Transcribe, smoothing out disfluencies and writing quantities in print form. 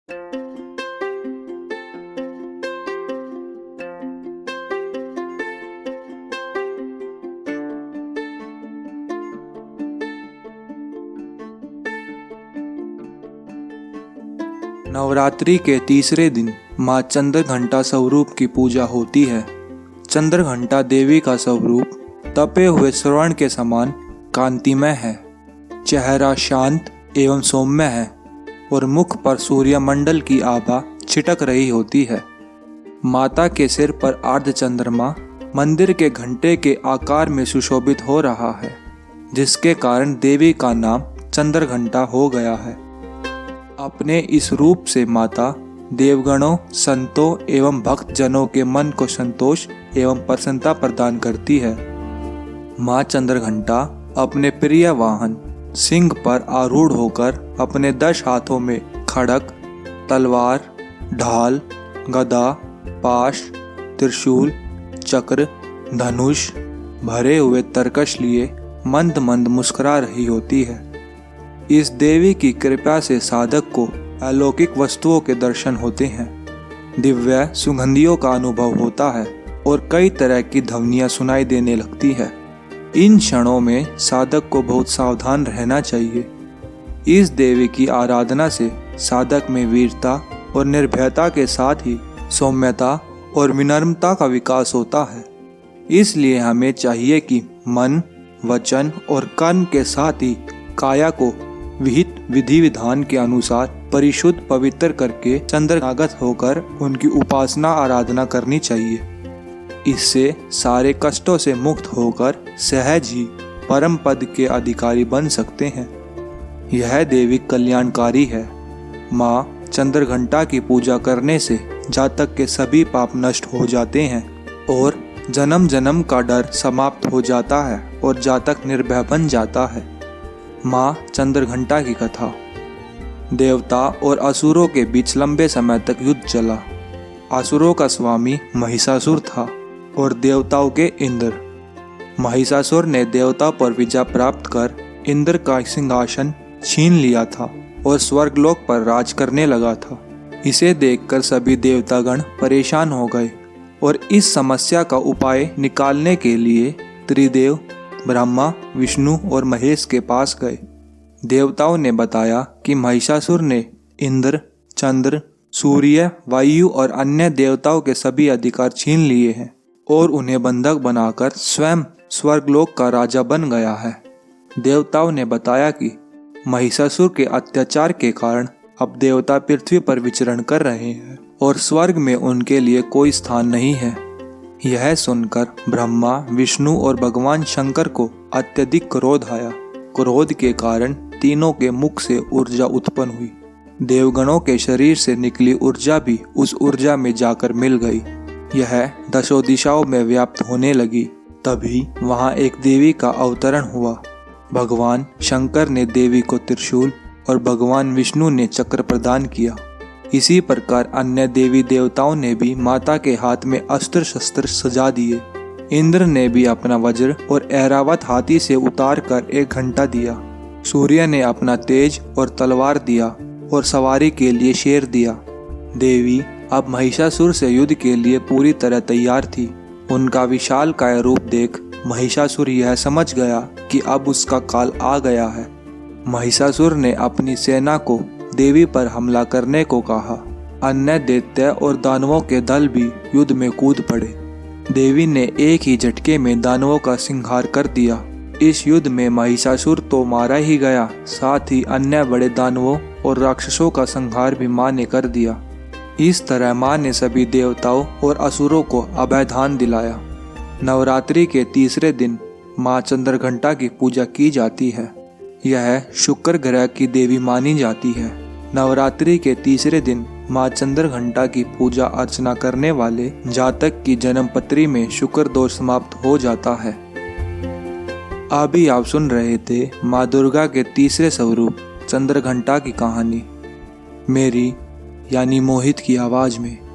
नवरात्रि के तीसरे दिन माँ चंद्रघंटा स्वरूप की पूजा होती है। चंद्रघंटा देवी का स्वरूप तपे हुए स्वर्ण के समान कांतिमय है। चेहरा शांत एवं सौम्य है और मुख पर सूर्यमंडल की आभा छिटक रही होती है। माता के सिर पर अर्ध चंद्रमा मंदिर के घंटे के आकार में सुशोभित हो रहा है, जिसके कारण देवी का नाम चंद्रघंटा हो गया है। अपने इस रूप से माता देवगणों, संतों एवं भक्त जनों के मन को संतोष एवं प्रसन्नता प्रदान करती है। माँ चंद्रघंटा अपने प्रिय वाहन सिंह पर आरूढ़ होकर अपने 10 हाथों में खड़ग, तलवार, ढाल, गदा, पाश, त्रिशूल, चक्र, धनुष भरे हुए तरकश लिए मंद मंद मुस्कुरा रही होती है। इस देवी की कृपा से साधक को अलौकिक वस्तुओं के दर्शन होते हैं, दिव्य सुगंधियों का अनुभव होता है और कई तरह की ध्वनियाँ सुनाई देने लगती है। इन क्षणों में साधक को बहुत सावधान रहना चाहिए। इस देवी की आराधना से साधक में वीरता और निर्भयता के साथ ही सौम्यता और विनम्रता का विकास होता है। इसलिए हमें चाहिए कि मन, वचन और कर्म के साथ ही काया को विहित विधि विधान के अनुसार परिशुद्ध पवित्र करके चंद्रनागत होकर उनकी उपासना आराधना करनी चाहिए। इससे सारे कष्टों से मुक्त होकर सहज ही परम पद के अधिकारी बन सकते हैं। यह देवी कल्याणकारी है। माँ चंद्रघंटा की पूजा करने से जातक के सभी पाप नष्ट हो जाते हैं और जन्म जन्म का डर समाप्त हो जाता है और जातक निर्भय बन जाता है। माँ चंद्रघंटा की कथा। देवता और असुरों के बीच लंबे समय तक युद्ध चला। असुरों का स्वामी महिषासुर था और देवताओं के इंद्र। महिषासुर ने देवताओं पर विजय प्राप्त कर इंद्र का सिंहासन छीन लिया था और स्वर्गलोक पर राज करने लगा था। इसे देखकर सभी देवतागण परेशान हो गए और इस समस्या का उपाय निकालने के लिए त्रिदेव ब्रह्मा, विष्णु और महेश के पास गए। देवताओं ने बताया कि महिषासुर ने इंद्र, चंद्र, सूर्य, वायु और अन्य देवताओं के सभी अधिकार छीन लिए हैं और उन्हें बंधक बनाकर स्वयं स्वर्गलोक का राजा बन गया है। देवताओं ने बताया कि महिषासुर के अत्याचार के कारण अब देवता पृथ्वी पर विचरण कर रहे हैं और स्वर्ग में उनके लिए कोई स्थान नहीं है। यह सुनकर ब्रह्मा, विष्णु और भगवान शंकर को अत्यधिक क्रोध आया। क्रोध के कारण तीनों के मुख से ऊर्जा उत्पन्न हुई। देवगणों के शरीर से निकली ऊर्जा भी उस ऊर्जा में जाकर मिल गई। यह 10 दिशाओं में व्याप्त होने लगी। तभी वहां एक देवी का अवतरण हुआ। भगवान शंकर ने देवी को त्रिशूल और भगवान विष्णु ने चक्र प्रदान किया। इसी प्रकार अन्य देवी देवताओं ने भी माता के हाथ में अस्त्र शस्त्र सजा दिए। इंद्र ने भी अपना वज्र और ऐरावत हाथी से उतार कर एक घंटा दिया। सूर्य ने अपना तेज और तलवार दिया और सवारी के लिए शेर दिया। देवी अब महिषासुर से युद्ध के लिए पूरी तरह तैयार थी। उनका विशालकाय रूप देख महिषासुर यह समझ गया कि अब उसका काल आ गया है। महिषासुर ने अपनी सेना को देवी पर हमला करने को कहा। अन्य दैत्य और दानवों के दल भी युद्ध में कूद पड़े। देवी ने एक ही झटके में दानवों का संहार कर दिया। इस युद्ध में महिषासुर तो मारा ही गया, साथ ही अन्य बड़े दानवों और राक्षसों का संहार भी माँ ने कर दिया। इस तरह माँ ने सभी देवताओं और असुरों को अभयदान दिलाया। नवरात्रि के तीसरे दिन माँ चंद्रघंटा की पूजा की जाती है। यह शुक्र ग्रह की देवी मानी जाती है। नवरात्रि के तीसरे दिन माँ चंद्रघंटा की पूजा अर्चना करने वाले जातक की जन्म पत्री में शुक्र दोष समाप्त हो जाता है। अभी आप सुन रहे थे माँ दुर्गा के तीसरे स्वरूप चंद्रघंटा की कहानी, मेरी यानी मोहित की आवाज में।